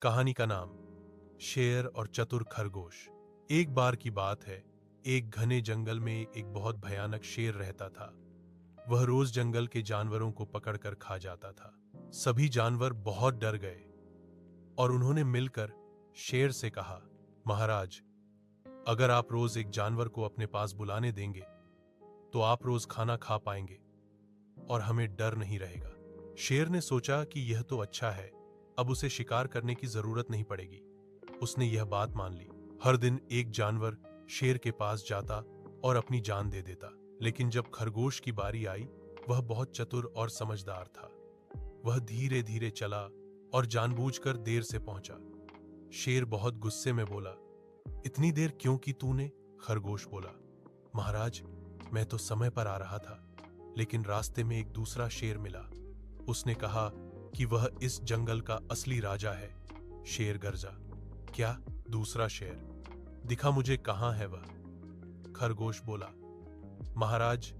कहानी का नाम शेर और चतुर खरगोश। एक बार की बात है, एक घने जंगल में एक बहुत भयानक शेर रहता था। वह रोज जंगल के जानवरों को पकड़कर खा जाता था। सभी जानवर बहुत डर गए और उन्होंने मिलकर शेर से कहा, महाराज, अगर आप रोज एक जानवर को अपने पास बुलाने देंगे तो आप रोज खाना खा पाएंगे और हमें डर नहीं रहेगा। शेर ने सोचा कि यह तो अच्छा है, अब उसे शिकार करने की जरूरत नहीं पड़ेगी। उसने यह बात मान ली। हर दिन एक जानवर शेर के पास जाता और अपनी जान दे देता। लेकिन जब खरगोश की बारी आई, वह बहुत चतुर और समझदार था। वह धीरे धीरे चला और जानबूझकर देर से पहुंचा। शेर बहुत गुस्से में बोला, इतनी देर क्यों की तूने? खरगोश बोला, महाराज, मैं तो समय पर आ रहा था, लेकिन रास्ते में एक दूसरा शेर मिला। उसने कहा कि वह इस जंगल का असली राजा है। शेर गरजा, क्या? दूसरा शेर? दिखा मुझे, कहां है वह? खरगोश बोला, महाराज,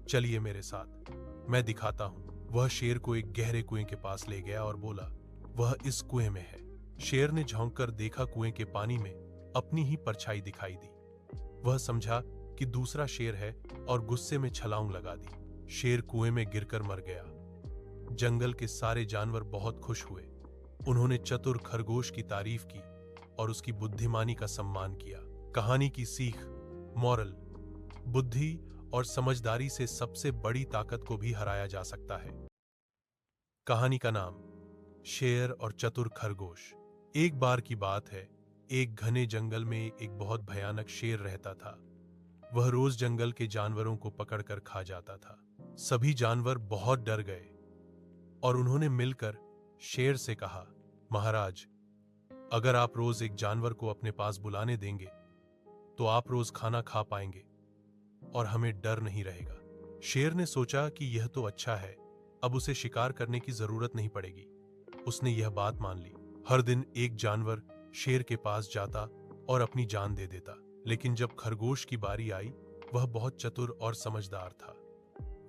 चलिए मेरे साथ, मैं दिखाता हूं। वह शेर को एक गहरे कुएं के पास ले गया और बोला, वह इस कुएं में है। शेर ने झांककर देखा, कुएं के पानी में अपनी ही परछाई दिखाई दी। वह समझा कि दूसरा शेर है और गुस्से में छलांग लगा दी। शेर कुएं में गिरकर मर गया। जंगल के सारे जानवर बहुत खुश हुए। उन्होंने चतुर खरगोश की तारीफ की और उसकी बुद्धिमानी का सम्मान किया। कहानी की सीख, मॉरल, बुद्धि और समझदारी से सबसे बड़ी ताकत को भी हराया जा सकता है। कहानी का नाम शेर और चतुर खरगोश। एक बार की बात है, एक घने जंगल में एक बहुत भयानक शेर रहता था। वह रोज जंगल के जानवरों को पकड़कर खा जाता था। सभी जानवर बहुत डर गए और उन्होंने मिलकर शेर से कहा, महाराज, अगर आप रोज एक जानवर को अपने पास बुलाने देंगे तो आप रोज खाना खा पाएंगे और हमें डर नहीं रहेगा। शेर ने सोचा कि यह तो अच्छा है, अब उसे शिकार करने की जरूरत नहीं पड़ेगी। उसने यह बात मान ली। हर दिन एक जानवर शेर के पास जाता और अपनी जान दे देता। लेकिन जब खरगोश की बारी आई, वह बहुत चतुर और समझदार था।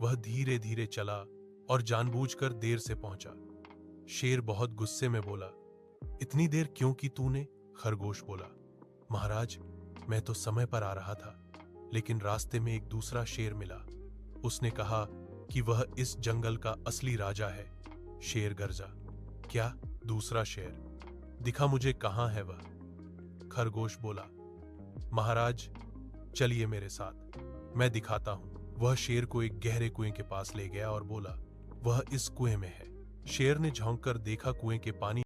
वह धीरे धीरे चला और जानबूझकर देर से पहुंचा। शेर बहुत गुस्से में बोला, इतनी देर क्यों की तूने? खरगोश बोला, महाराज, मैं तो समय पर आ रहा था, लेकिन रास्ते में एक दूसरा शेर मिला। उसने कहा कि वह इस जंगल का असली राजा है। शेर गरजा, क्या? दूसरा शेर? दिखा मुझे, कहां है वह? खरगोश बोला, महाराज, चलिए मेरे साथ, मैं दिखाता हूं। वह शेर को एक गहरे कुएं के पास ले गया और बोला, वह इस कुएं में है। शेर ने झांककर देखा, कुएं के पानी